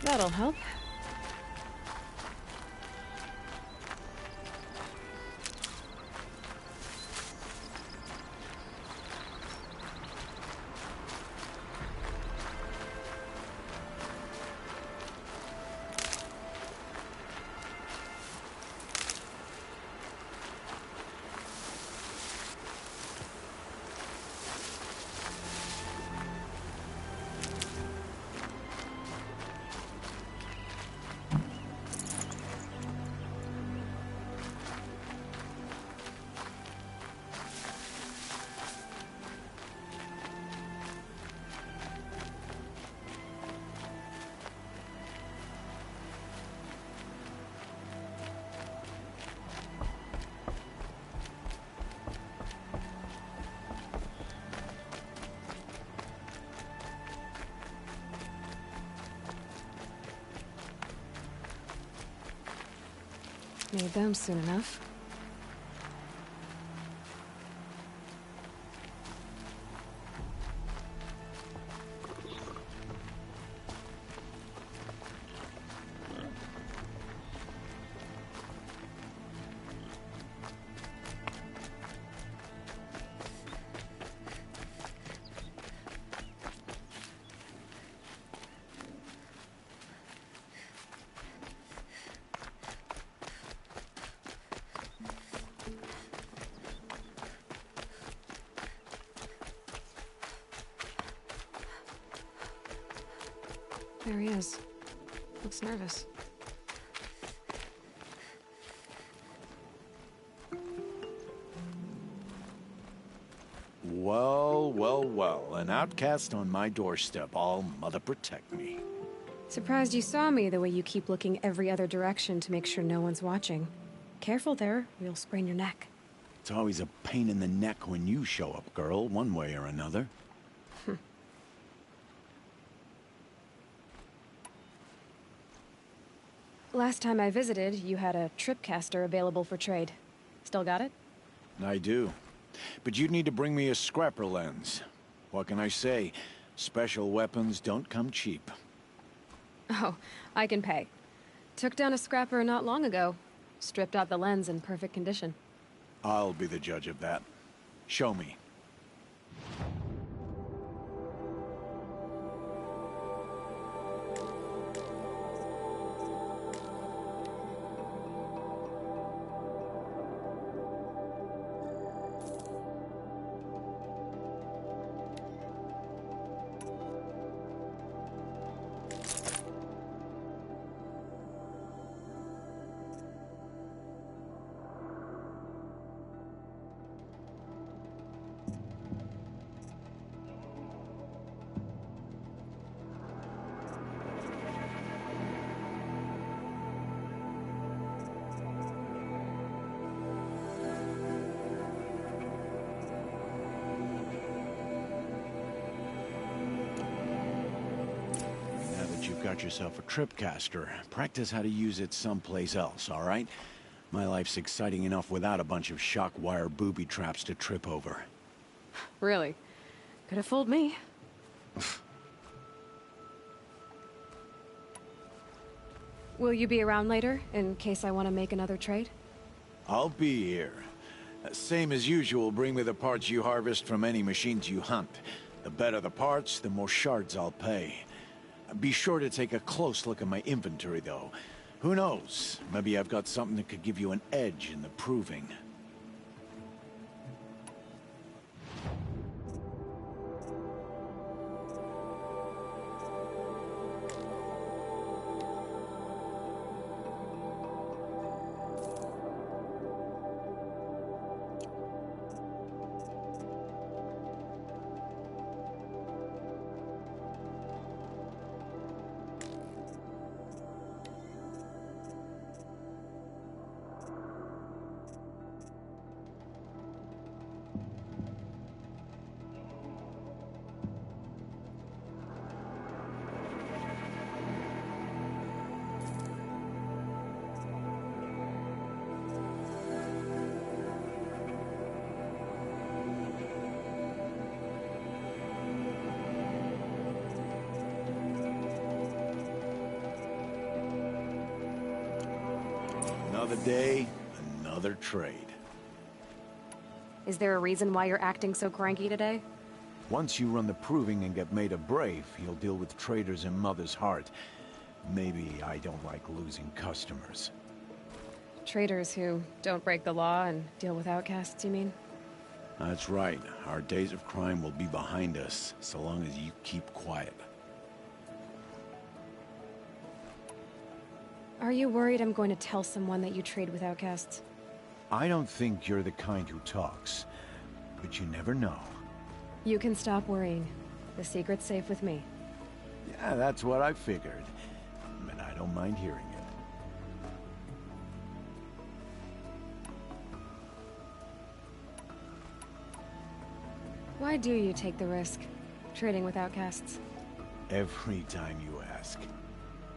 That'll help. Need them soon enough. There he is. Looks nervous. Well, well, well. An outcast on my doorstep. All mother protect me. Surprised you saw me the way you keep looking every other direction to make sure no one's watching. Careful there, or you'll sprain your neck. It's always a pain in the neck when you show up, girl, one way or another. Last time I visited, you had a tripcaster available for trade. Still got it? I do. But you'd need to bring me a scrapper lens. What can I say? Special weapons don't come cheap. Oh, I can pay. Took down a scrapper not long ago. Stripped out the lens in perfect condition. I'll be the judge of that. Show me. You've got yourself a tripcaster. Practice how to use it someplace else, all right? My life's exciting enough without a bunch of shock wire booby traps to trip over. Really? Could have fooled me. Will you be around later, in case I want to make another trade? I'll be here. Same as usual, bring me the parts you harvest from any machines you hunt. The better the parts, the more shards I'll pay. Be sure to take a close look at my inventory, though. Who knows? Maybe I've got something that could give you an edge in the proving. Another day, another trade. Is there a reason why you're acting so cranky today? Once you run the proving and get made a brave, you'll deal with traitors in Mother's Heart. Maybe I don't like losing customers. Traitors who don't break the law and deal with outcasts, you mean? That's right. Our days of crime will be behind us, so long as you keep quiet. Are you worried I'm going to tell someone that you trade with outcasts? I don't think you're the kind who talks, but you never know. You can stop worrying. The secret's safe with me. Yeah, that's what I figured. And I don't mind hearing it. Why do you take the risk, trading with outcasts? Every time you ask.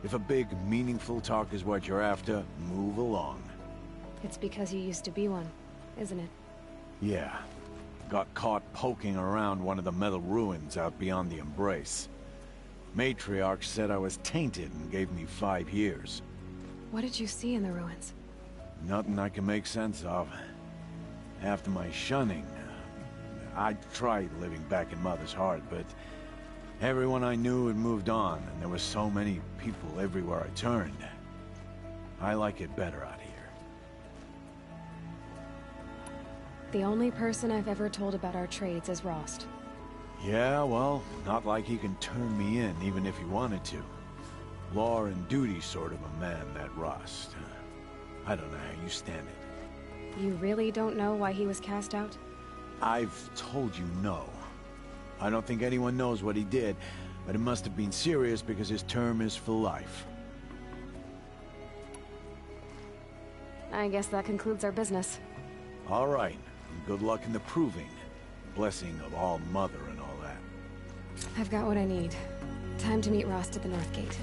If a big, meaningful talk is what you're after, move along. It's because you used to be one, isn't it? Yeah. Got caught poking around one of the metal ruins out beyond the Embrace. Matriarch said I was tainted and gave me 5 years. What did you see in the ruins? Nothing I can make sense of. After my shunning, I tried living back in Mother's Heart, but everyone I knew had moved on, and there were so many people everywhere I turned. I like it better out here. The only person I've ever told about our trades is Rost. Yeah, well, not like he can turn me in, even if he wanted to. Law and duty sort of a man, that Rost. I don't know how you stand it. You really don't know why he was cast out? I've told you no. I don't think anyone knows what he did, but it must have been serious because his term is for life. I guess that concludes our business. All right, and good luck in the proving. Blessing of All Mother and all that. I've got what I need. Time to meet Rost at the North Gate.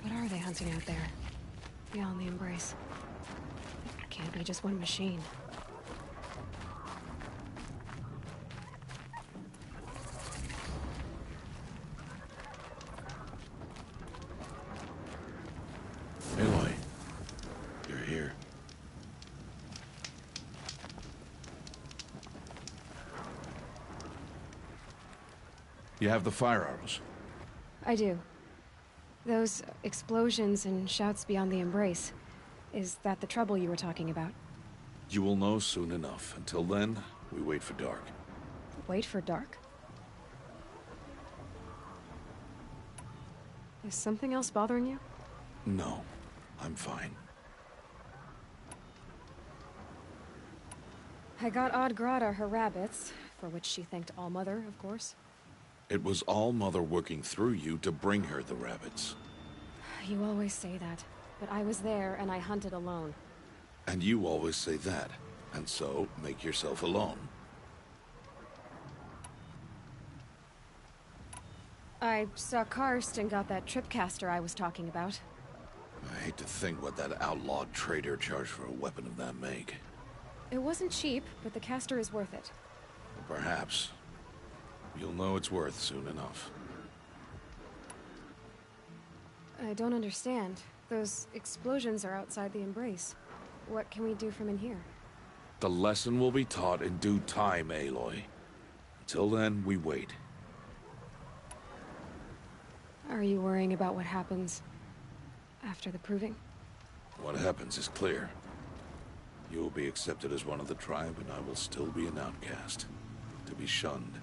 What are they hunting out there? Beyond the Embrace. It can't be just one machine. Aloy, you're here. You have the fire arrows. I do. Those explosions and shouts beyond the embrace. Is that the trouble you were talking about? You will know soon enough. Until then, we wait for dark. Wait for dark? Is something else bothering you? No, I'm fine. I got Odd Grata her rabbits, for which she thanked All-Mother, of course. It was All-Mother working through you to bring her the rabbits. You always say that, but I was there and I hunted alone. And you always say that, and so make yourself alone. I saw Karst and got that tripcaster I was talking about. I hate to think what that outlawed trader charged for a weapon of that make. It wasn't cheap, but the caster is worth it. Perhaps. You'll know it's worth soon enough. I don't understand. Those explosions are outside the embrace. What can we do from in here? The lesson will be taught in due time, Aloy. Until then, we wait. Are you worrying about what happens after the proving? What happens is clear. You will be accepted as one of the tribe, and I will still be an outcast. To be shunned.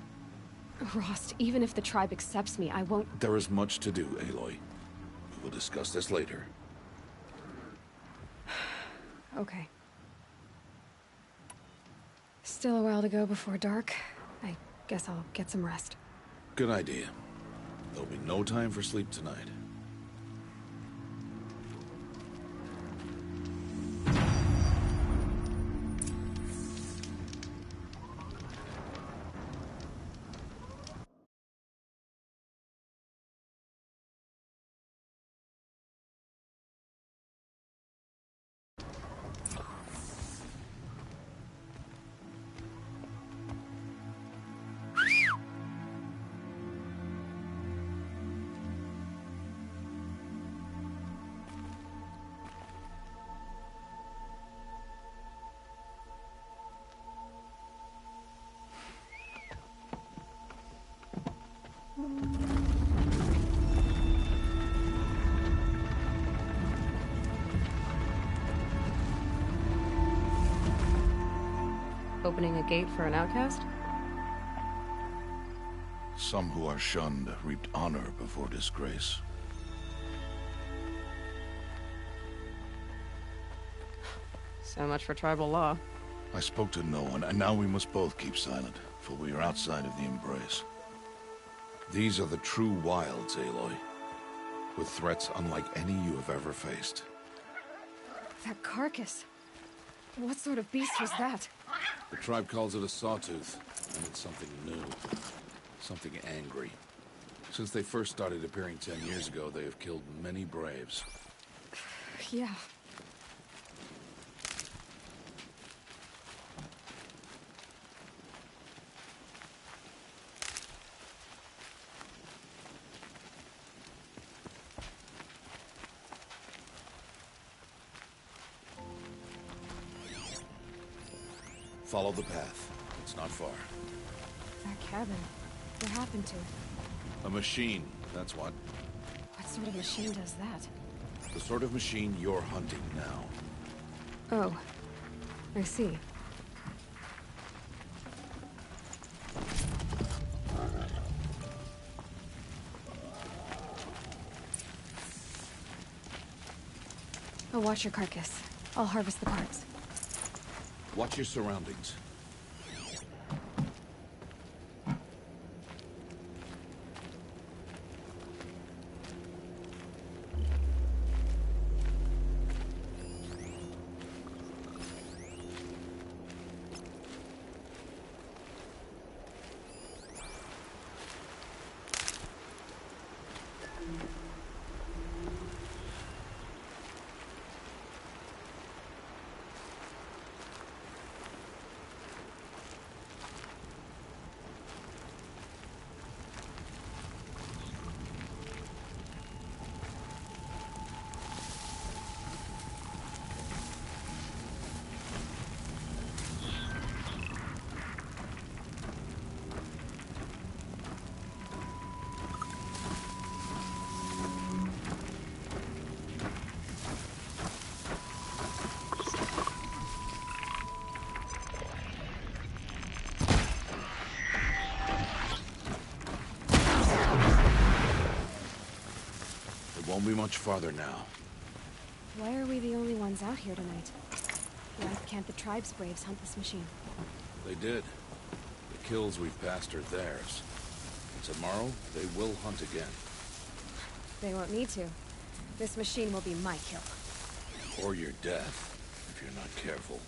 Rost, even if the tribe accepts me, I won't... There is much to do, Aloy. We will discuss this later. Okay. Still a while to go before dark. I guess I'll get some rest. Good idea. There'll be no time for sleep tonight. Opening a gate for an outcast? Some who are shunned reaped honor before disgrace. So much for tribal law. I spoke to no one, and now we must both keep silent, for we are outside of the embrace. These are the true wilds, Aloy, with threats unlike any you have ever faced. That carcass. What sort of beast was that? The tribe calls it a sawtooth, and it's something new. Something angry. Since they first started appearing 10 years ago, they have killed many braves. Yeah. Follow the path. It's not far. That cabin. What happened to it? A machine, that's what. What sort of machine does that? The sort of machine you're hunting now. Oh. I see. I'll watch your carcass. I'll harvest the parts. Watch your surroundings. Won't be much farther now. Why are we the only ones out here tonight? Why can't the tribe's braves hunt this machine? They did. The kills we've passed are theirs. Tomorrow, they will hunt again. They won't need to. This machine will be my kill. Or your death, if you're not careful.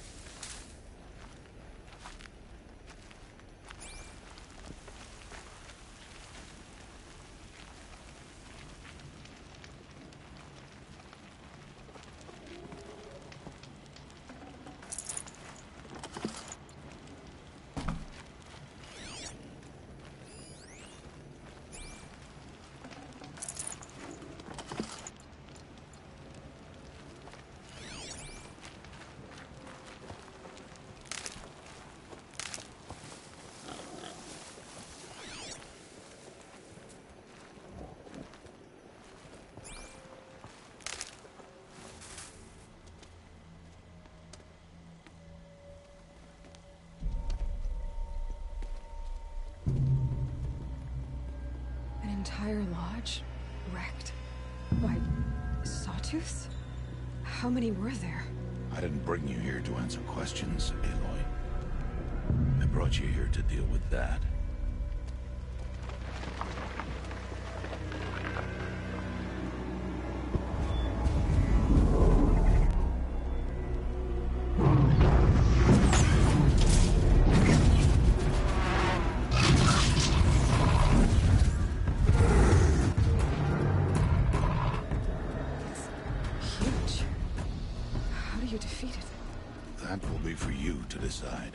An entire lodge? Wrecked? By sawtooths? How many were there? I didn't bring you here to answer questions, Aloy. I brought you here to deal with that. Huge. How do you defeat it? That will be for you to decide.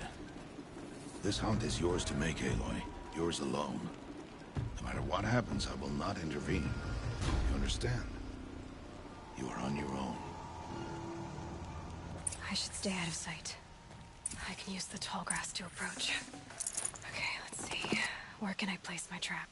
This hunt is yours to make, Aloy. Yours alone. No matter what happens, I will not intervene. You understand? You are on your own. I should stay out of sight. I can use the tall grass to approach. Okay, let's see. Where can I place my trap?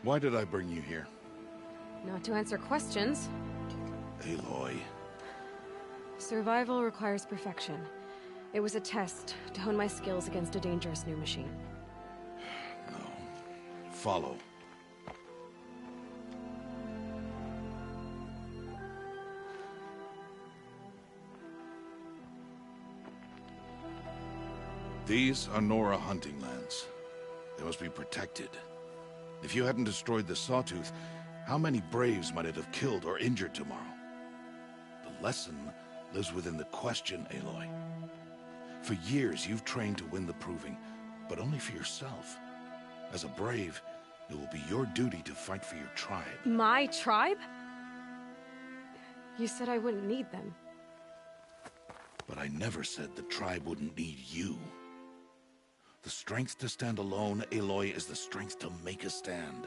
Why did I bring you here? Not to answer questions. Aloy. Survival requires perfection. It was a test to hone my skills against a dangerous new machine. No. Follow. These are Nora hunting lands. They must be protected. If you hadn't destroyed the Sawtooth, how many Braves might it have killed or injured tomorrow? The lesson lives within the question, Aloy. For years, you've trained to win the Proving, but only for yourself. As a Brave, it will be your duty to fight for your tribe. My tribe? You said I wouldn't need them. But I never said the tribe wouldn't need you. The strength to stand alone, Aloy, is the strength to make a stand.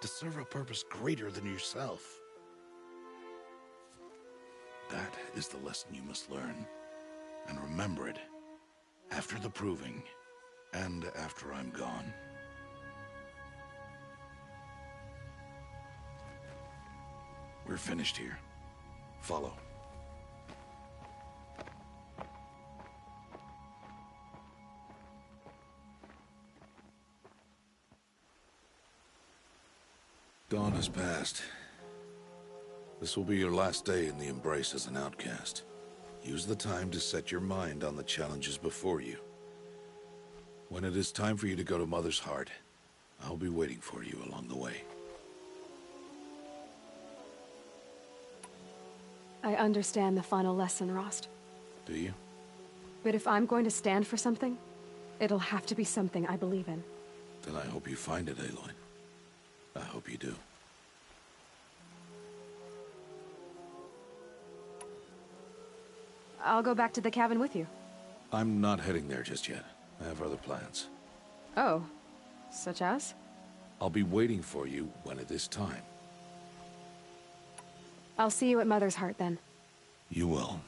To serve a purpose greater than yourself. That is the lesson you must learn. And remember it. After the Proving. And after I'm gone. We're finished here. Follow. Dawn has passed. This will be your last day in the Embrace as an outcast. Use the time to set your mind on the challenges before you. When it is time for you to go to Mother's Heart, I'll be waiting for you along the way. I understand the final lesson, Rost. Do you? But if I'm going to stand for something, it'll have to be something I believe in. Then I hope you find it, Aloy. I hope you do. I'll go back to the cabin with you. I'm not heading there just yet. I have other plans. Oh, such as? I'll be waiting for you when it is time. I'll see you at Mother's Heart then. You will.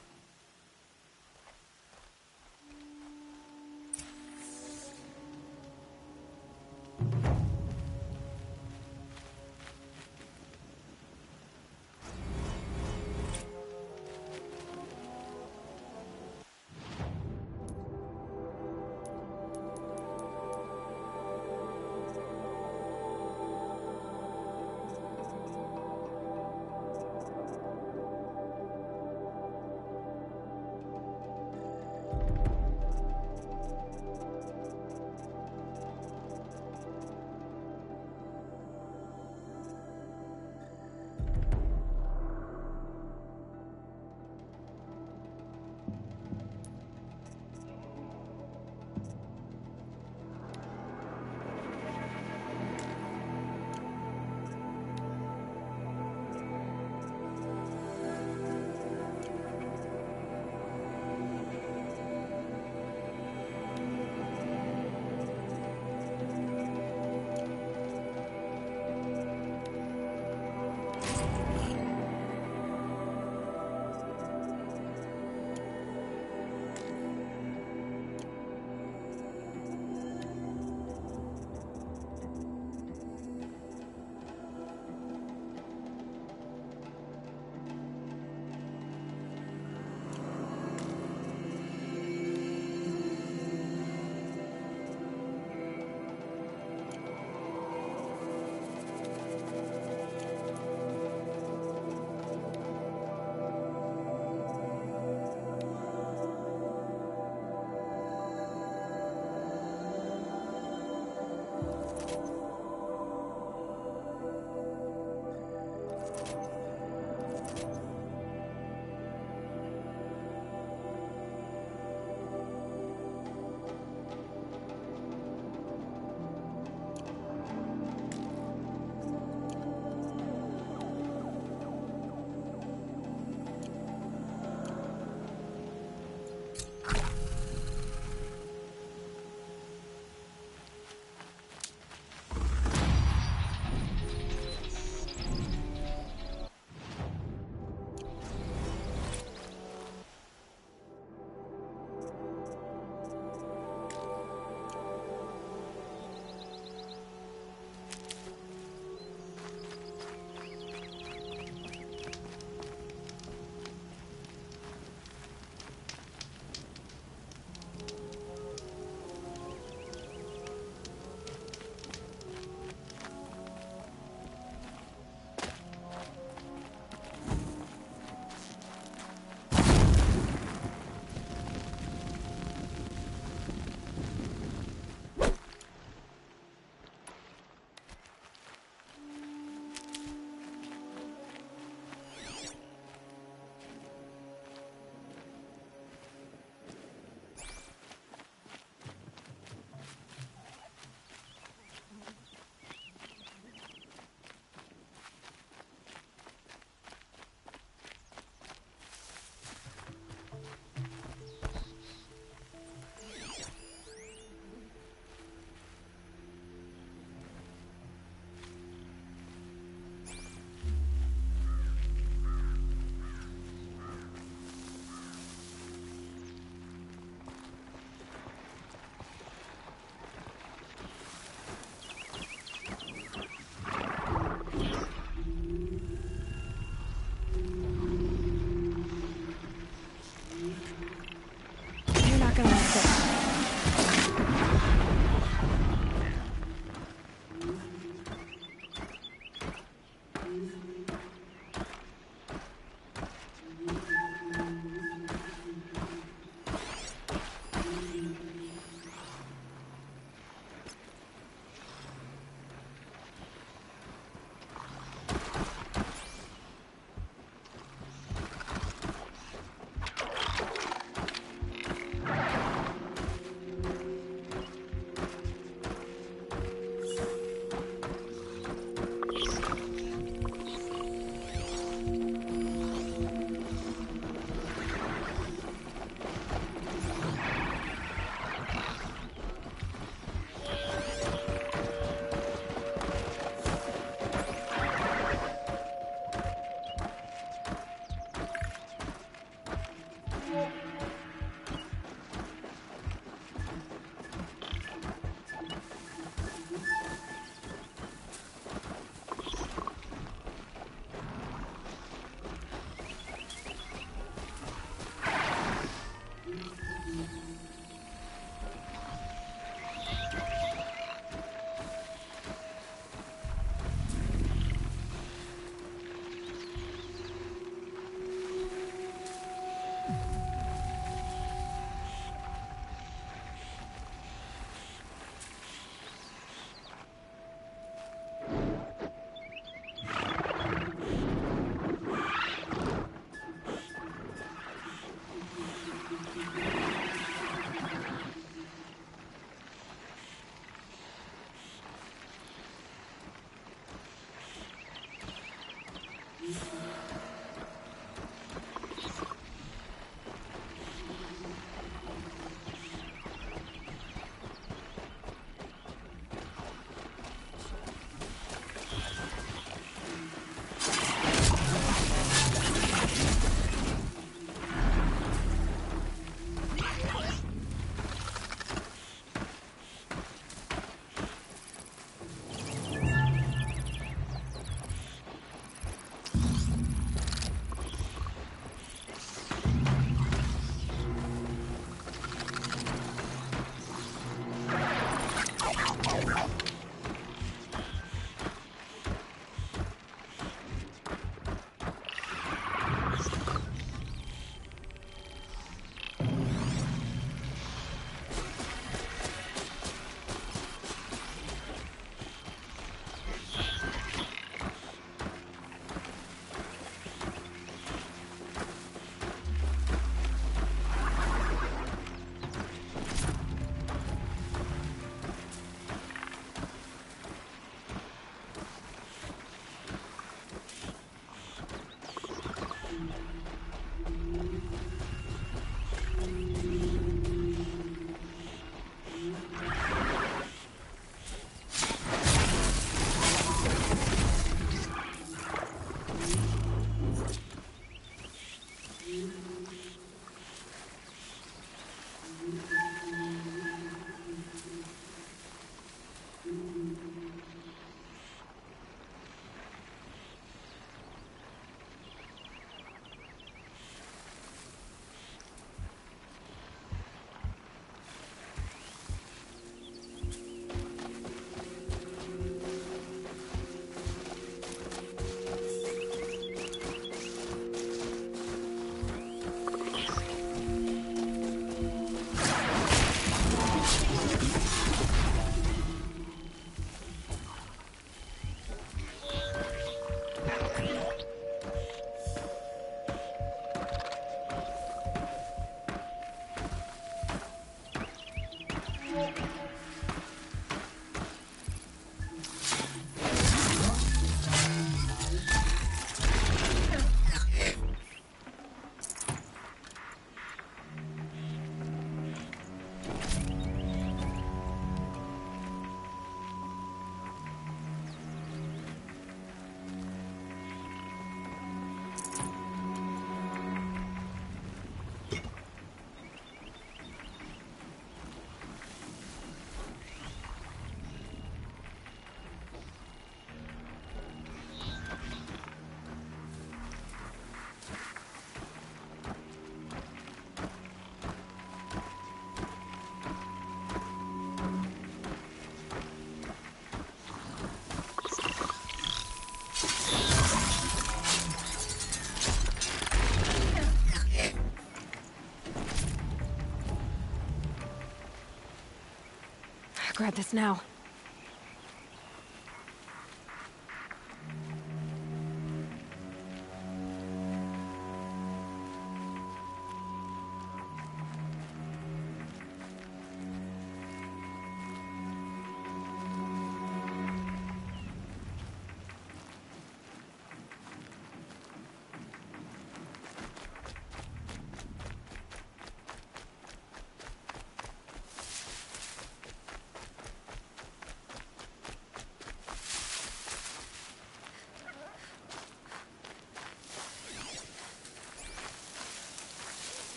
grab this now.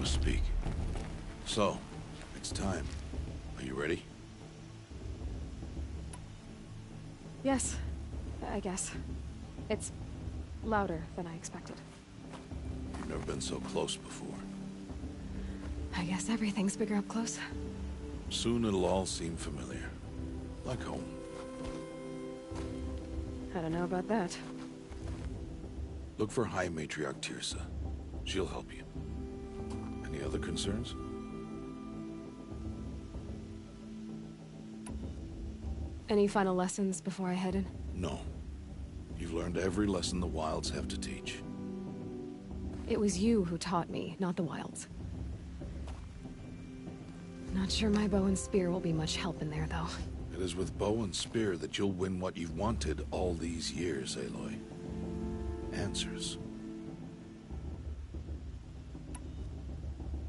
Speak. So, it's time. Are you ready? Yes, I guess. It's louder than I expected. You've never been so close before. I guess everything's bigger up close. Soon it'll all seem familiar. Like home. I don't know about that. Look for High Matriarch Tirsa. She'll help you. Any other concerns? Any final lessons before I head in? No. You've learned every lesson the Wilds have to teach. It was you who taught me, not the Wilds. Not sure my bow and spear will be much help in there, though. It is with bow and spear that you'll win what you've wanted all these years, Aloy. Answers.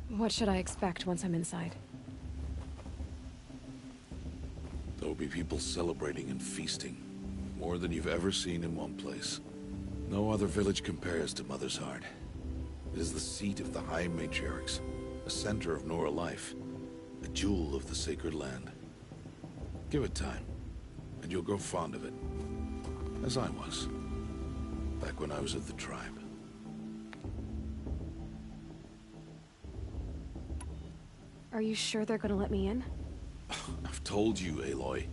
What should I expect once I'm inside? There will be people celebrating and feasting. More than you've ever seen in one place. No other village compares to Mother's Heart. It is the seat of the High Matriarchs, a center of Nora life, a jewel of the sacred land. Give it time, and you'll grow fond of it. As I was, back when I was of the tribe. Are you sure they're gonna let me in? I've told you, Aloy.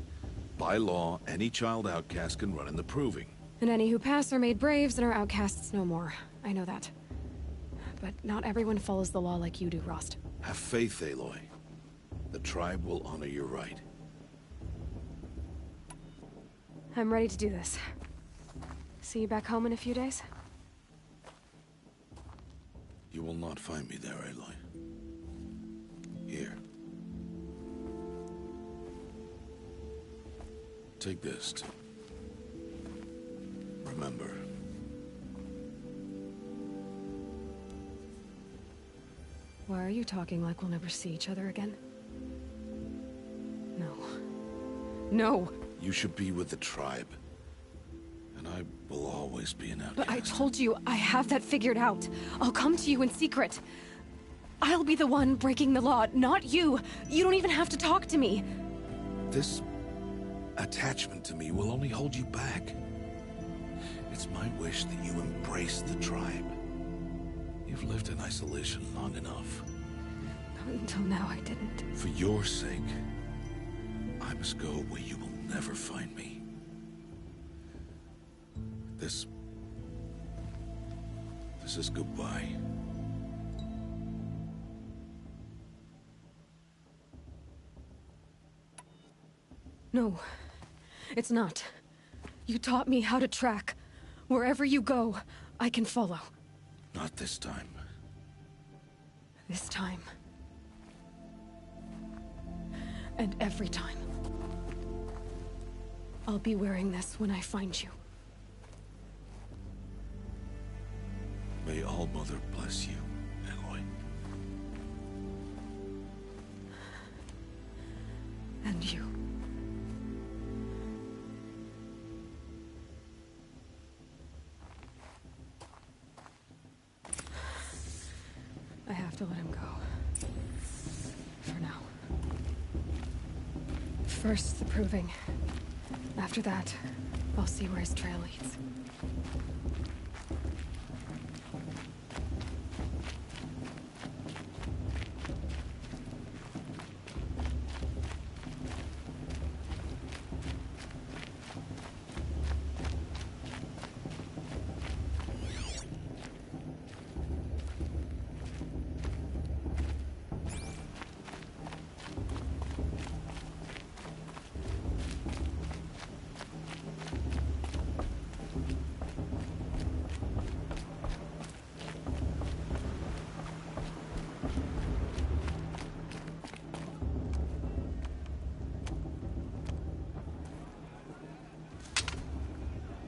By law, any child outcast can run in the Proving. And any who pass are made braves and are outcasts no more. I know that. But not everyone follows the law like you do, Rost. Have faith, Aloy. The tribe will honor your right. I'm ready to do this. See you back home in a few days? You will not find me there, Aloy. Here. Take this. Remember. Why are you talking like we'll never see each other again? No. No! You should be with the tribe. And I will always be an outcast. But I told you, I have that figured out. I'll come to you in secret. I'll be the one breaking the law, not you. You don't even have to talk to me. This attachment to me will only hold you back. It's my wish that you embrace the tribe. You've lived in isolation long enough. Until now, I didn't. For your sake, I must go where you will never find me. This is goodbye. No, it's not. You taught me how to track. Wherever you go, I can follow. Not this time. This time. And every time. I'll be wearing this when I find you. May All-Mother bless you, Aloy. And you. I have to let him go. For now. First, the proving. After that, I'll see where his trail leads.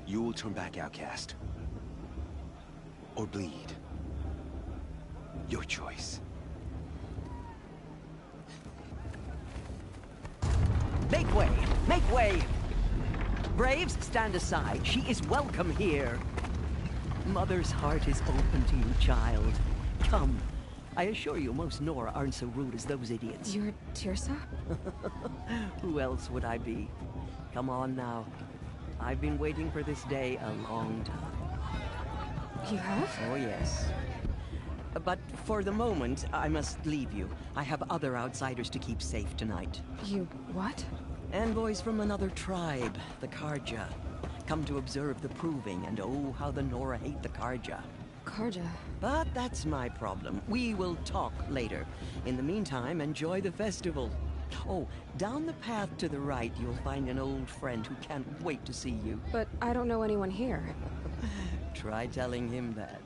You will turn back, outcast. Or bleed. Your choice. Make way! Make way! Braves, stand aside. She is welcome here. Mother's heart is open to you, child. Come. I assure you, most Nora aren't so rude as those idiots. You're Tirsa? Who else would I be? Come on now. I've been waiting for this day a long time. You have? Oh, yes. But for the moment, I must leave you. I have other outsiders to keep safe tonight. You what? Envoys from another tribe, the Karja. Come to observe the proving, and oh, how the Nora hate the Karja. Karja. But that's my problem. We will talk later. In the meantime, enjoy the festival. Oh, down the path to the right, you'll find an old friend who can't wait to see you. But I don't know anyone here. Try telling him that.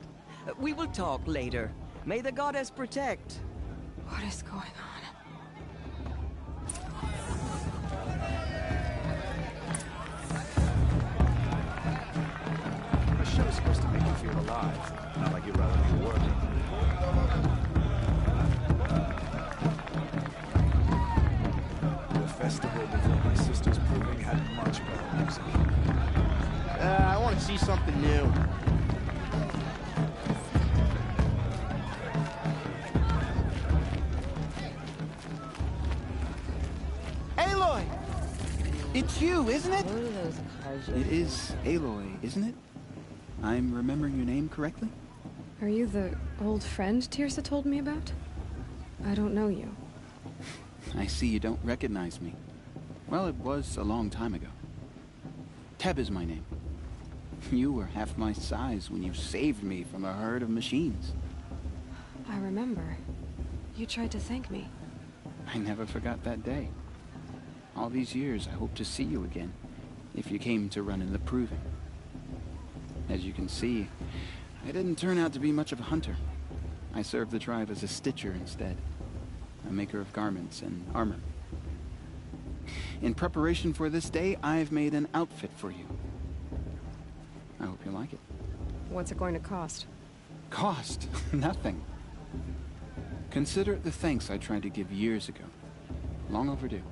We will talk later. May the goddess protect. What is going on? The show's supposed to make you feel alive, not like you'd rather be working. The festival before my sister's proving had much better music. I want to see something new. Aloy! It's you, isn't it? It is Aloy, isn't it? I'm remembering your name correctly? Are you the old friend Tirsa told me about? I don't know you. I see you don't recognize me. Well, it was a long time ago. Teb is my name. You were half my size when you saved me from a herd of machines. I remember. You tried to thank me. I never forgot that day. All these years, I hope to see you again, if you came to run in the proving. As you can see, I didn't turn out to be much of a hunter. I served the tribe as a stitcher instead, a maker of garments and armor. In preparation for this day, I've made an outfit for you. I hope you like it. What's it going to cost? Cost? Nothing. Consider it the thanks I tried to give years ago. Long overdue.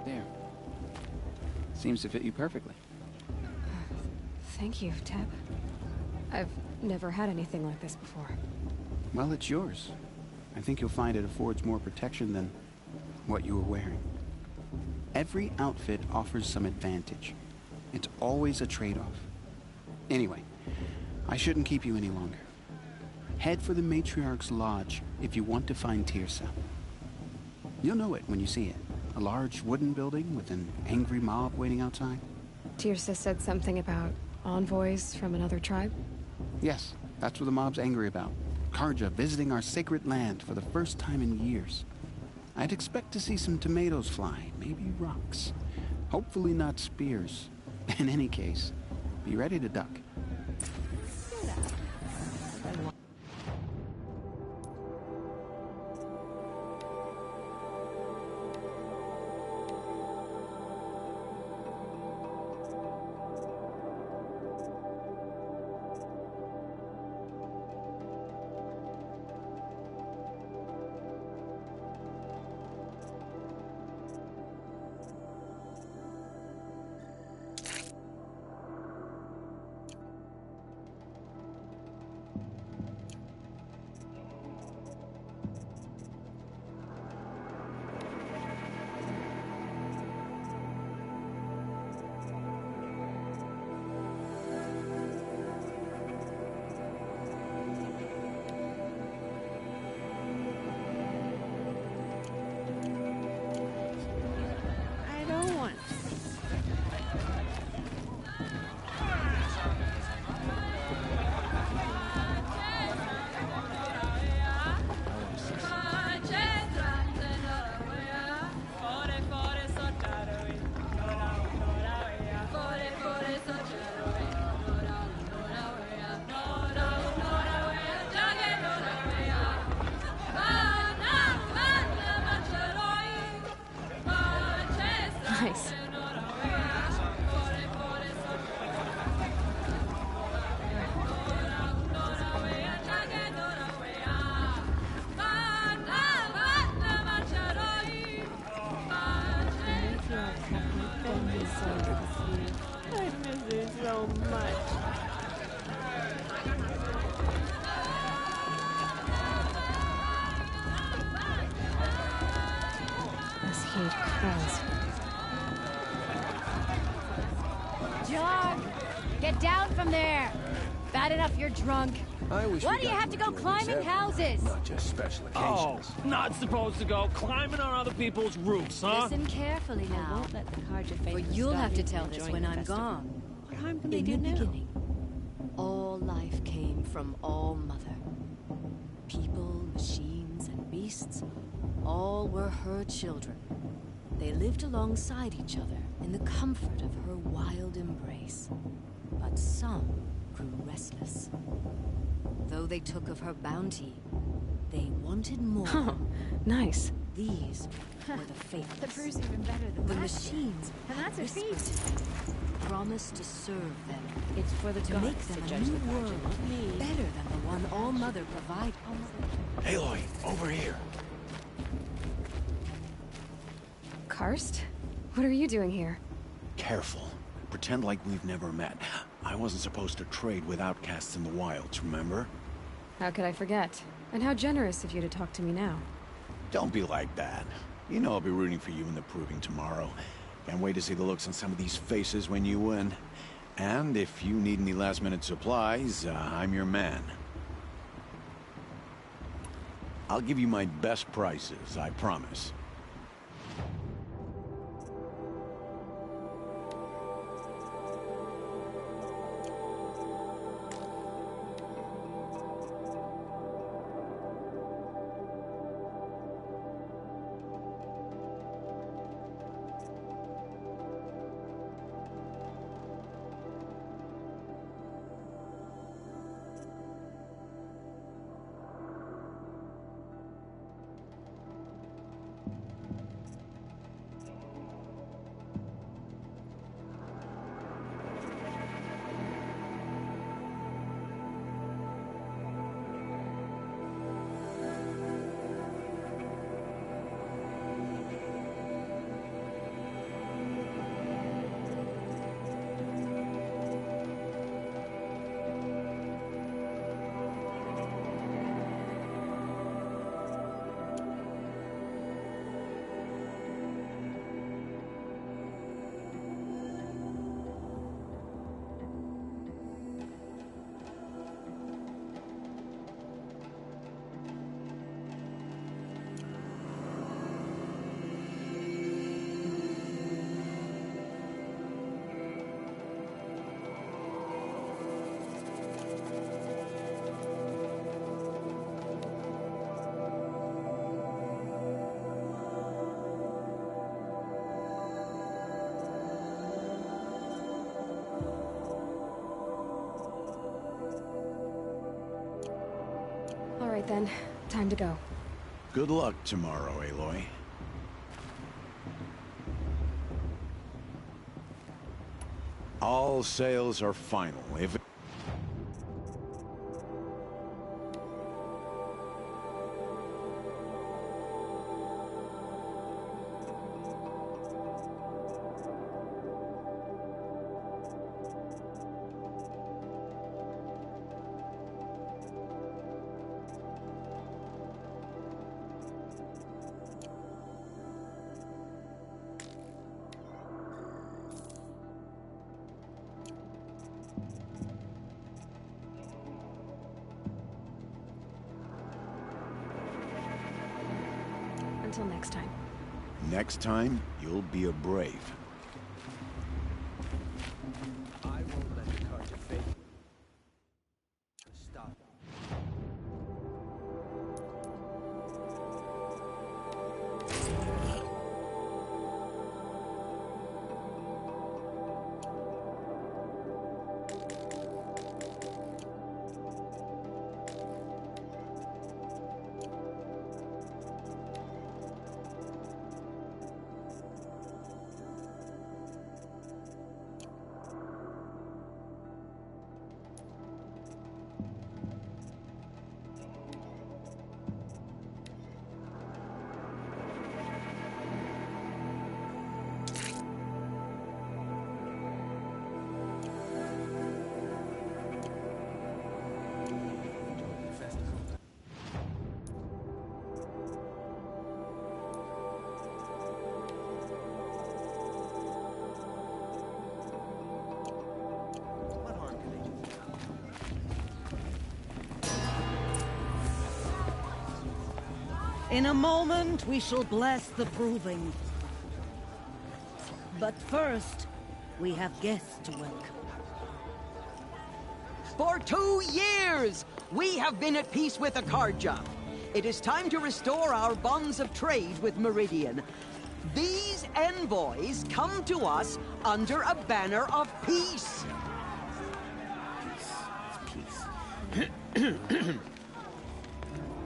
There. Seems to fit you perfectly. Thank you, Teb. I've never had anything like this before. Well, it's yours. I think you'll find it affords more protection than what you were wearing. Every outfit offers some advantage. It's always a trade-off. Anyway, I shouldn't keep you any longer. Head for the Matriarch's Lodge if you want to find Tirsa. You'll know it when you see it. A large wooden building with an angry mob waiting outside. Tirsa said something about envoys from another tribe? Yes, that's what the mob's angry about. Karja visiting our sacred land for the first time in years. I'd expect to see some tomatoes fly, maybe rocks. Hopefully not spears. In any case, be ready to duck. I don't want. Nice. I miss it so much. This heat crawls. John, get down from there. Bad enough you're drunk. I wish Why we do you got have to go doing this climbing every- houses? Not just special Oh, occasions. not supposed to go climbing on other people's roofs, huh? Listen carefully I now, won't let the Karja for faithful you'll stop have me to from tell this enjoying when the I'm festival. gone. What harm can they In do the now? beginning, all life came from All Mother. People, machines, and beasts, all were her children. They lived alongside each other in the comfort of her wild embrace. But some grew restless. Though they took of her bounty, they wanted more. Oh, nice. These were the The faithless. brew's even better than The last year. machines And that's a whispered feat. to them, promised to serve them, It's for the to gods make to them a judge new the Karja, world not me. better than the one All Mother provided. Aloy, over here. Karst? What are you doing here? Careful. Pretend like we've never met. I wasn't supposed to trade with outcasts in the wilds, remember? How could I forget? And how generous of you to talk to me now. Don't be like that. You know I'll be rooting for you in the proving tomorrow. Can't wait to see the looks on some of these faces when you win. And if you need any last-minute supplies, I'm your man. I'll give you my best prices, I promise. right then. Time to go. Good luck tomorrow, Aloy. All sales are final. If Until next time. next time, you'll be a brave. I won't let the card to fate. Stop. What harm can they do? In a moment, we shall bless the proving. But first, we have guests to welcome. For 2 years, we have been at peace with Akarja. It is time to restore our bonds of trade with Meridian. These envoys come to us under a banner of peace.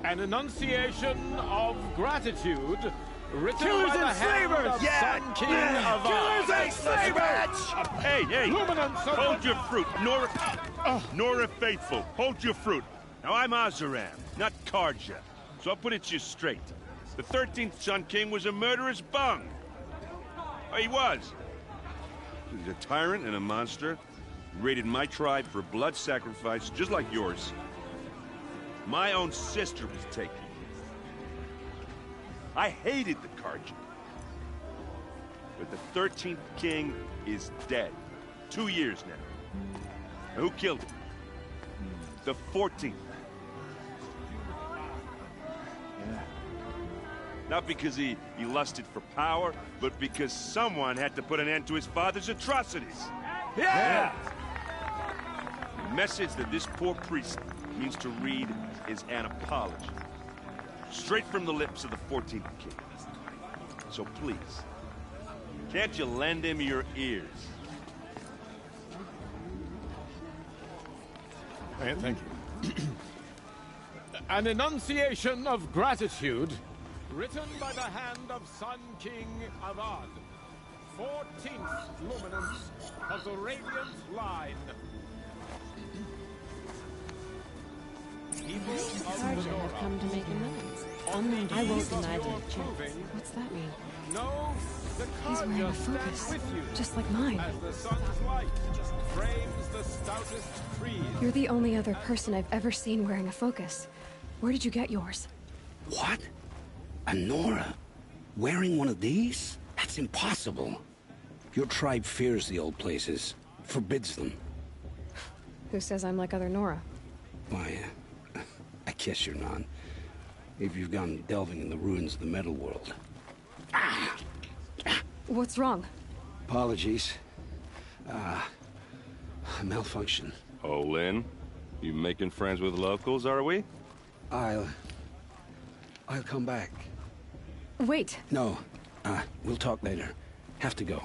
An enunciation of gratitude written Killers by the and hand slavers! of Sun King of Killers and slavers! Hey, hey! Luminance of Hold the- your fruit, Nora. Nora Faithful, hold your fruit. Now I'm Azaram, not Karja, so I'll put it to you straight. The 13th Sun King was a murderous bung. Oh, he was. He's a tyrant and a monster. He raided my tribe for blood sacrifice, just like yours. My own sister was taken. I hated the Karja. But the 13th king is dead. 2 years now. And who killed him? The 14th. Not because he lusted for power, but because someone had to put an end to his father's atrocities. Yeah! The message that this poor priest means to read is an apology. Straight from the lips of the 14th king. So please, can't you lend him your ears? Thank you. An enunciation of gratitude written by the hand of Sun King Avad, 14th luminance of the Radiant Line. People of Karja Lenora, have come to make amends. on the I won't eve deny of their your chance. proving, What's that mean? know the He's wearing a Karja stands focus, with you just like mine. as the sun's light frames the stoutest trees. You're the only other person I've ever seen wearing a focus. Where did you get yours? What? A Nora? Wearing one of these? That's impossible. Your tribe fears the old places, forbids them. Who says I'm like other Nora? Why, I guess you're not. If you've gone delving in the ruins of the metal world. What's wrong? Apologies. A malfunction. Oh, Lynn, you making friends with locals, are we? I'll come back. Wait. No, we'll talk later. Have to go.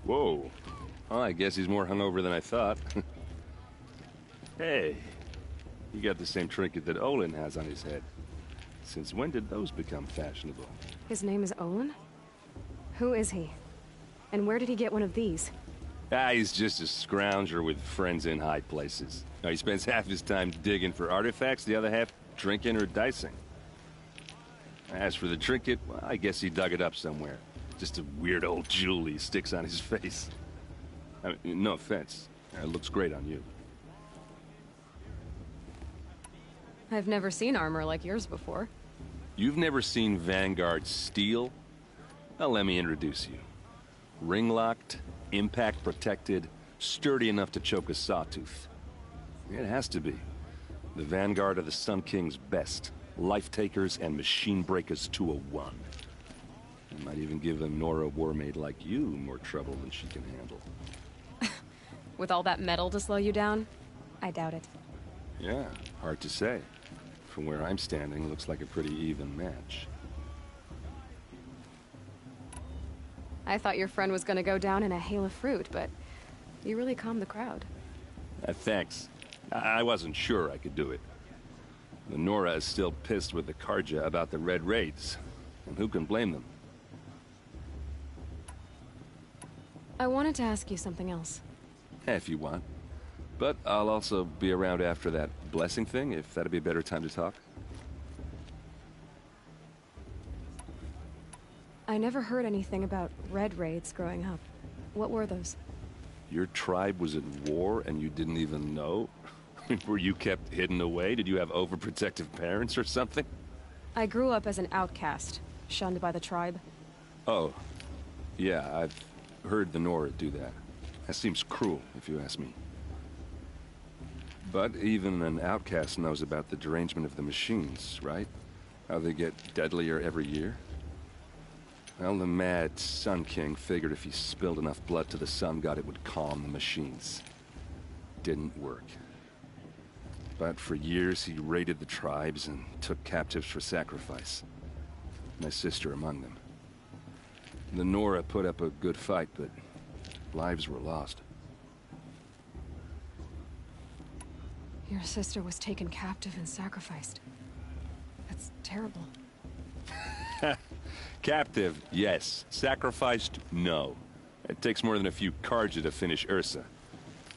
Whoa. Well, I guess he's more hungover than I thought. Hey, You got the same trinket that Olin has on his head. Since when did those become fashionable? His name is Olin? Who is he? And where did he get one of these? He's just a scrounger with friends in high places. He spends half his time digging for artifacts, the other half drinking or dicing. As for the trinket, well, I guess he dug it up somewhere. Just a weird old jewel he sticks on his face. I mean, no offense. It looks great on you. I've never seen armor like yours before. You've never seen Vanguard steel? Well, let me introduce you. Ring-locked, impact-protected, sturdy enough to choke a sawtooth. It has to be. The Vanguard of the Sun King's best. Life-takers and machine breakers to a one. It might even give a Nora warmaid like you more trouble than she can handle. With all that metal to slow you down? I doubt it. Yeah, hard to say. From where I'm standing, looks like a pretty even match. I thought your friend was gonna go down in a hail of fruit, but you really calmed the crowd. Thanks. I wasn't sure I could do it. The Nora is still pissed with the Karja about the Red Raids, and who can blame them? I wanted to ask you something else. If you want. But I'll also be around after that blessing thing, if that'd be a better time to talk. I never heard anything about Red Raids growing up. What were those? Your tribe was at war and you didn't even know? Were you kept hidden away? Did you have overprotective parents or something? I grew up as an outcast, shunned by the tribe. Oh. Yeah, I've heard the Nora do that. That seems cruel, if you ask me. But even an outcast knows about the derangement of the machines, right? How they get deadlier every year? Well, the mad Sun King figured if he spilled enough blood to the Sun God, it would calm the machines. Didn't work. But for years, he raided the tribes and took captives for sacrifice. My sister among them. The Nora put up a good fight, but lives were lost. Your sister was taken captive and sacrificed. That's terrible. Captive, yes. Sacrificed, no. It takes more than a few Karja to finish Ursa.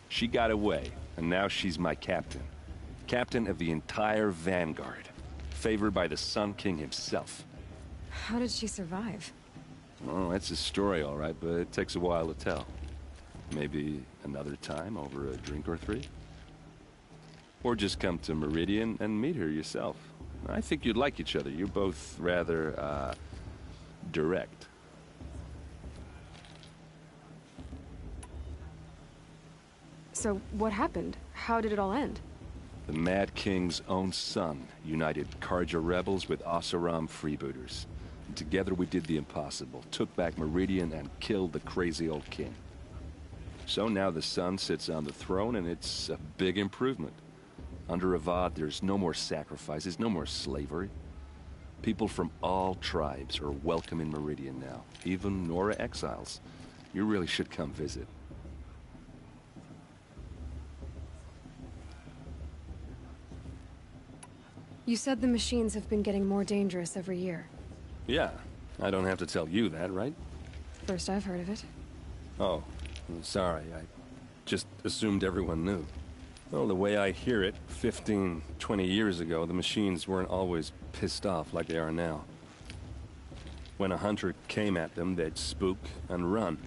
She got away, and now she's my captain. Captain of the entire Vanguard. Favored by the Sun King himself. How did she survive? Oh, that's a story, all right, but it takes a while to tell. Maybe another time over a drink or three? Or just come to Meridian and meet her yourself. I think you'd like each other. You're both rather, direct. So, what happened? How did it all end? The Mad King's own son united Karja rebels with Oseram freebooters. And together we did the impossible, took back Meridian and killed the crazy old king. So now the son sits on the throne and it's a big improvement. Under Avad, there's no more sacrifices, no more slavery. People from all tribes are welcome in Meridian now, even Nora exiles. You really should come visit. You said the machines have been getting more dangerous every year. Yeah, I don't have to tell you that, right? First I've heard of it. Oh, I'm sorry, I just assumed everyone knew. Well, the way I hear it, 15, 20 years ago, the machines weren't always pissed off like they are now. When a hunter came at them, they'd spook and run.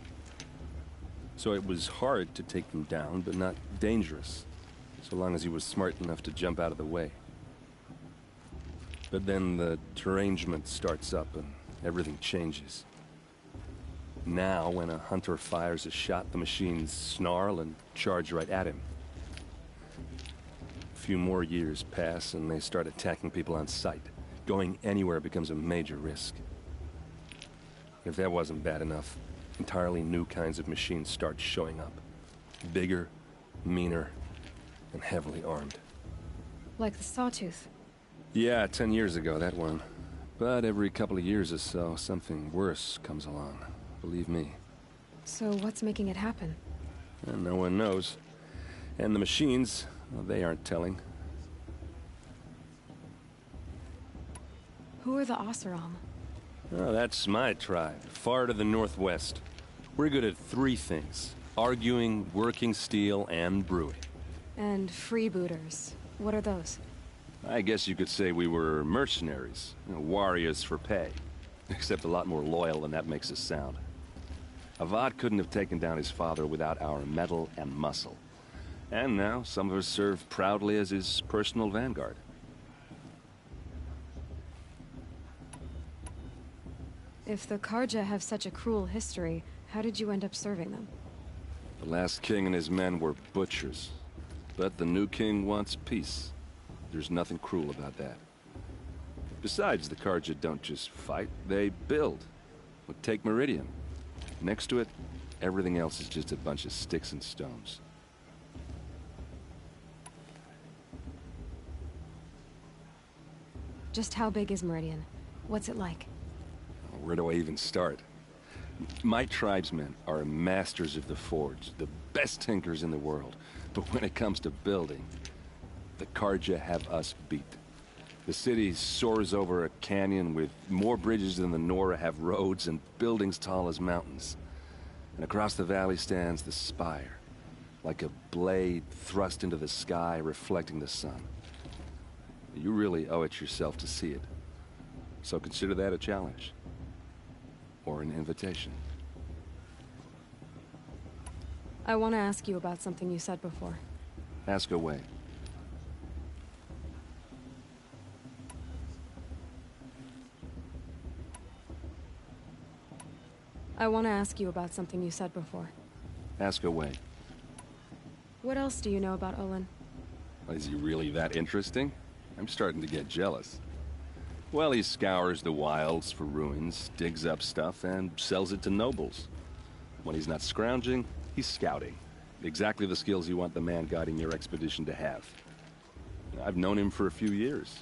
So it was hard to take them down, but not dangerous, so long as he was smart enough to jump out of the way. But then the derangement starts up and everything changes. Now, when a hunter fires a shot, the machines snarl and charge right at him. A few more years pass and they start attacking people on sight. Going anywhere becomes a major risk. If that wasn't bad enough, entirely new kinds of machines start showing up. Bigger, meaner, and heavily armed. Like the Sawtooth. Yeah, 10 years ago, that one. But every couple of years or so, something worse comes along. Believe me. So what's making it happen? And no one knows. And the machines, well, they aren't telling. Who are the Oseram? Oh, that's my tribe, far to the northwest. We're good at three things: arguing, working steel, and brewing. And freebooters. What are those? I guess you could say we were mercenaries, warriors for pay. Except a lot more loyal than that makes us sound. Avad couldn't have taken down his father without our metal and muscle. And now, some of us serve proudly as his personal vanguard. If the Karja have such a cruel history, how did you end up serving them? The last king and his men were butchers. But the new king wants peace. There's nothing cruel about that. Besides, the Karja don't just fight, they build. Look, take Meridian. Next to it, everything else is just a bunch of sticks and stones. Just how big is Meridian? What's it like? Where do I even start? My tribesmen are masters of the forge, the best tinkers in the world. But when it comes to building, the Karja have us beat. The city soars over a canyon with more bridges than the Nora have roads and buildings tall as mountains. And across the valley stands the spire, like a blade thrust into the sky reflecting the sun. You really owe it yourself to see it. So consider that a challenge. Or an invitation. I want to ask you about something you said before. Ask away. I want to ask you about something you said before. Ask away. What else do you know about Olin? Is he really that interesting? I'm starting to get jealous. Well, he scours the wilds for ruins, digs up stuff, and sells it to nobles. When he's not scrounging, he's scouting. Exactly the skills you want the man guiding your expedition to have. I've known him for a few years.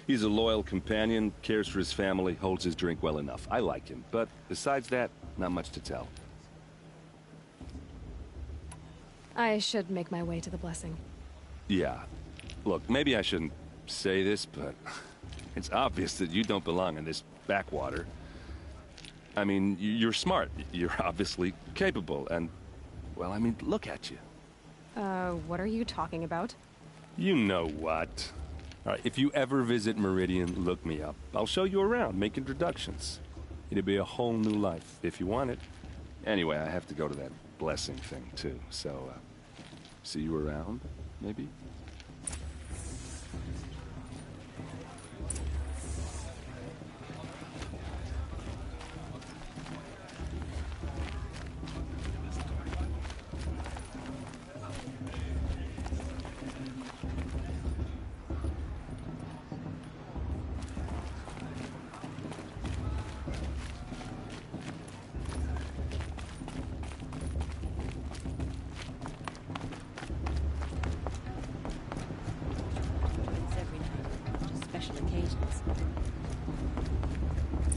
He's a loyal companion, cares for his family, holds his drink well enough. I like him, but besides that, not much to tell. I should make my way to the blessing. Yeah. Look, maybe I shouldn't say this, but it's obvious that you don't belong in this backwater. I mean, you're smart. You're obviously capable, and, well, I mean, look at you. What are you talking about? You know what. All right, if you ever visit Meridian, look me up. I'll show you around, make introductions. It'll be a whole new life, if you want it. Anyway, I have to go to that blessing thing, too, so, see you around, maybe?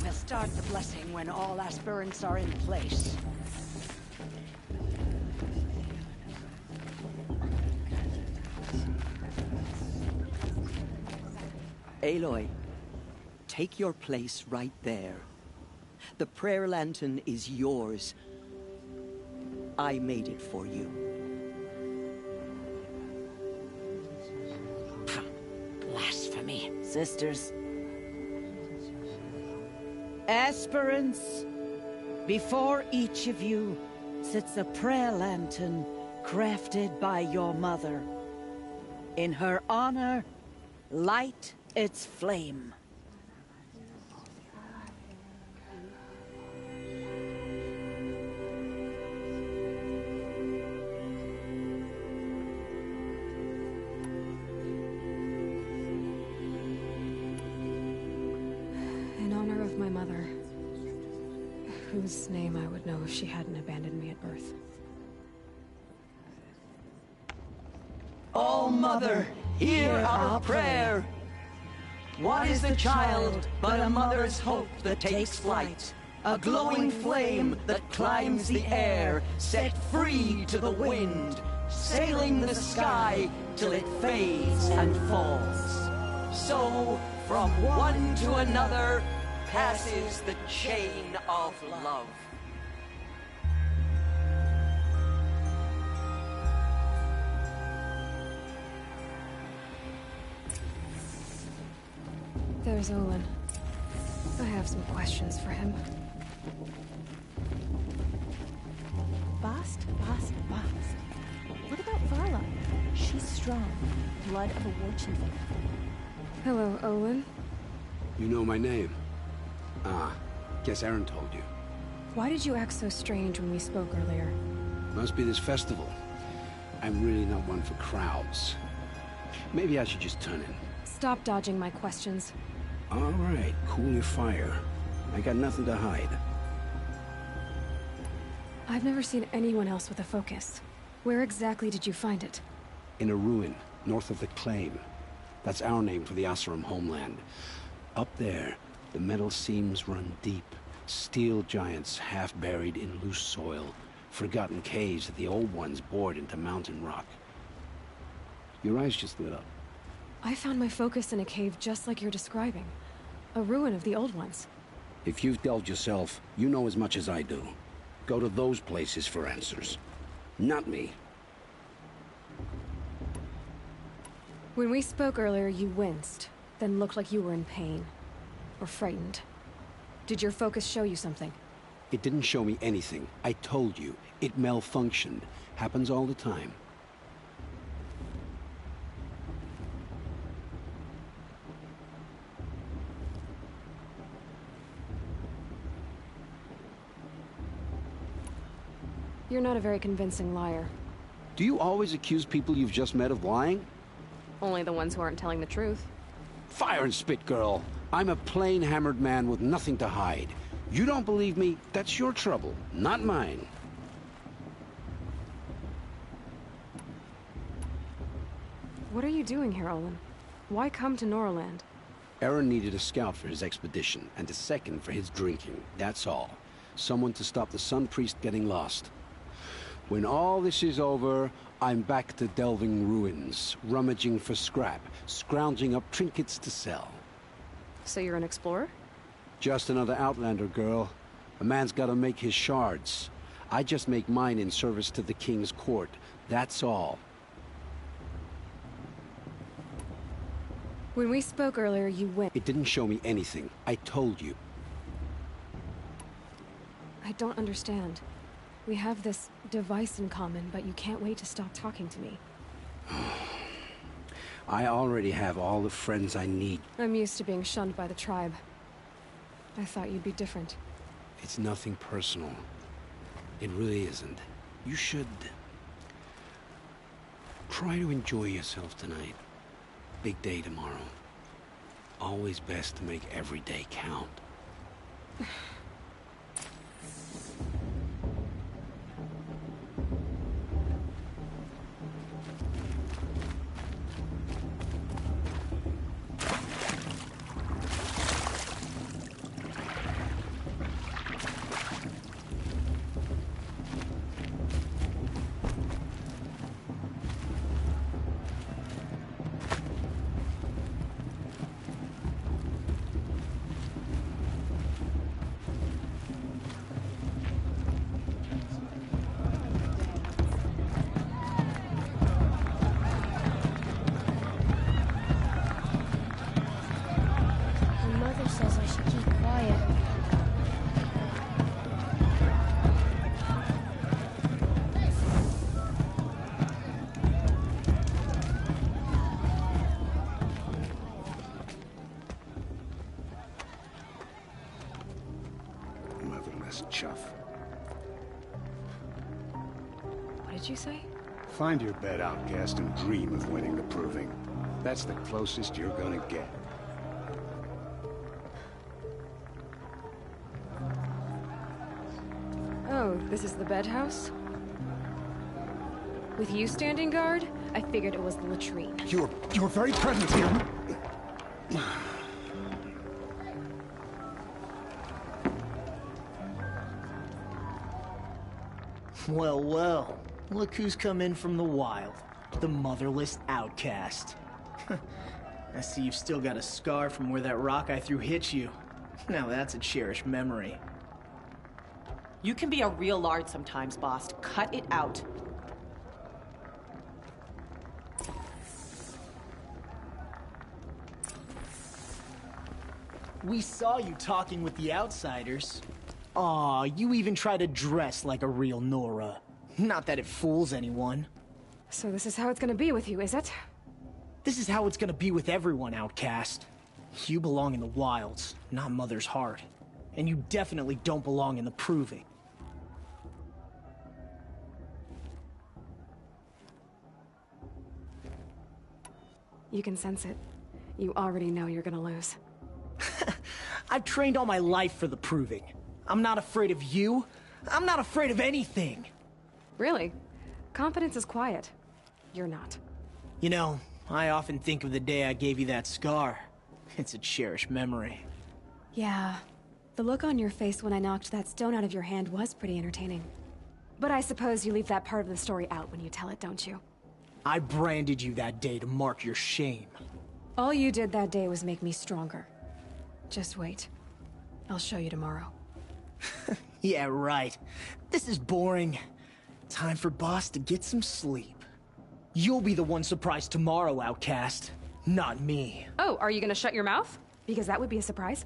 We'll start the blessing when all aspirants are in place. Aloy, take your place right there. The prayer lantern is yours. I made it for you. Blasphemy, sisters. Aspirants, before each of you sits a prayer lantern crafted by your mother. In her honor, light its flame. In honor of my mother, whose name I would know if she hadn't abandoned me at birth. O Mother, hear our prayer. What is the child but a mother's hope that takes flight? A glowing flame that climbs the air, set free to the wind, sailing the sky till it fades and falls. So From one to another passes the chain of love. There's Olin. I have some questions for him. Bast, Bast, Bast. What about Varla? She's strong. Blood of a war chief. Hello, Olin. You know my name? Ah, guess Aaron told you. Why did you act so strange when we spoke earlier? Must be this festival. I'm really not one for crowds. Maybe I should just turn in. Stop dodging my questions. All right, cool your fire. I got nothing to hide. I've never seen anyone else with a focus. Where exactly did you find it? In a ruin, north of the Claim. That's our name for the Asuram homeland. Up there, the metal seams run deep. Steel giants half buried in loose soil. Forgotten caves that the old ones bored into mountain rock. Your eyes just lit up. I found my focus in a cave just like you're describing. A ruin of the old ones. If you've delved yourself, you know as much as I do. Go to those places for answers. Not me. When we spoke earlier, you winced, then looked like you were in pain. Or frightened. Did your focus show you something? It didn't show me anything. I told you. It malfunctioned. Happens all the time. You're not a very convincing liar. Do you always accuse people you've just met of lying? Only the ones who aren't telling the truth. Fire and spit, girl. I'm a plain hammered man with nothing to hide. You don't believe me, that's your trouble, not mine. What are you doing here, Olin? Why come to Norland? Aaron needed a scout for his expedition, and a second for his drinking, that's all. Someone to stop the Sun Priest getting lost. When all this is over, I'm back to delving ruins, rummaging for scrap, scrounging up trinkets to sell. So you're an explorer? Just another Outlander, girl. A man's gotta make his shards. I just make mine in service to the King's court, that's all. When we spoke earlier, you went. It didn't show me anything. I told you. I don't understand. We have this device in common, but you can't wait to stop talking to me. I already have all the friends I need. I'm used to being shunned by the tribe. I thought you'd be different. It's nothing personal. It really isn't. You should... try to enjoy yourself tonight. Big day tomorrow. Always best to make every day count. Chuff. What did you say? Find your bed, outcast, and dream of winning the proving. That's the closest you're gonna get. Oh, this is the bed house? With you standing guard, I figured it was the latrine. You're very present here. Well, well. Look who's come in from the wild. The motherless outcast. I see you've still got a scar from where that rock I threw hit you. Now that's a cherished memory. You can be a real lard sometimes, boss. Cut it out. We saw you talking with the outsiders. Aw, you even try to dress like a real Nora. Not that it fools anyone. So this is how it's gonna be with you, is it? This is how it's gonna be with everyone, outcast. You belong in the wilds, not Mother's heart. And you definitely don't belong in the proving. You can sense it. You already know you're gonna lose. I've trained all my life for the proving. I'm not afraid of you. I'm not afraid of anything. Really? Confidence is quiet. You're not. You know, I often think of the day I gave you that scar. It's a cherished memory. Yeah. The look on your face when I knocked that stone out of your hand was pretty entertaining. But I suppose you leave that part of the story out when you tell it, don't you? I branded you that day to mark your shame. All you did that day was make me stronger. Just wait. I'll show you tomorrow. Yeah, right. This is boring. Time for Boss to get some sleep. You'll be the one surprised tomorrow, outcast. Not me. Oh, are you gonna shut your mouth? Because that would be a surprise.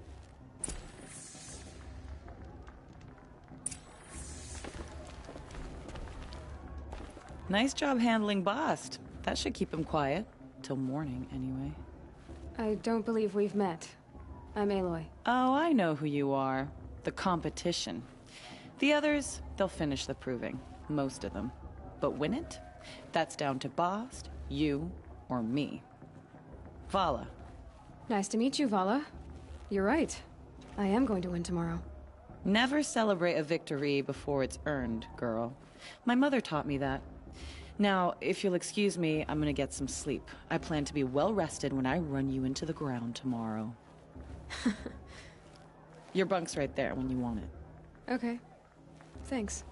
Nice job handling Bast. That should keep him quiet. Till morning, anyway. I don't believe we've met. I'm Aloy. Oh, I know who you are. The competition. The others, they'll finish the proving. Most of them. But win it? That's down to Bast, you, or me. Vala. Nice to meet you, Vala. You're right. I am going to win tomorrow. Never celebrate a victory before it's earned, girl. My mother taught me that. Now, if you'll excuse me, I'm gonna get some sleep. I plan to be well rested when I run you into the ground tomorrow. Your bunk's right there when you want it. Okay. Thanks.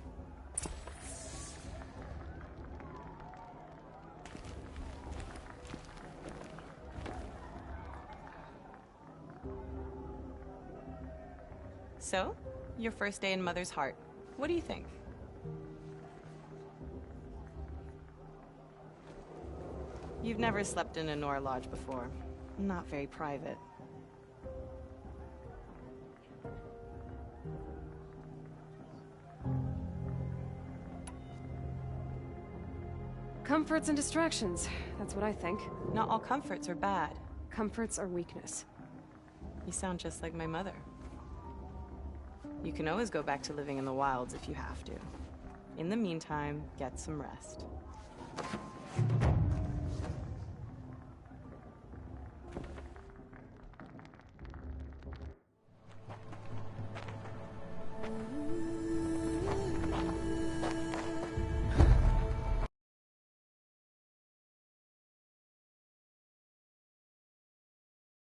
So, your first day in Mother's heart. What do you think? You've never slept in a Nora lodge before. Not very private. Comforts and distractions. That's what I think. Not all comforts are bad. Comforts are weakness. You sound just like my mother. You can always go back to living in the wilds if you have to. In the meantime, get some rest.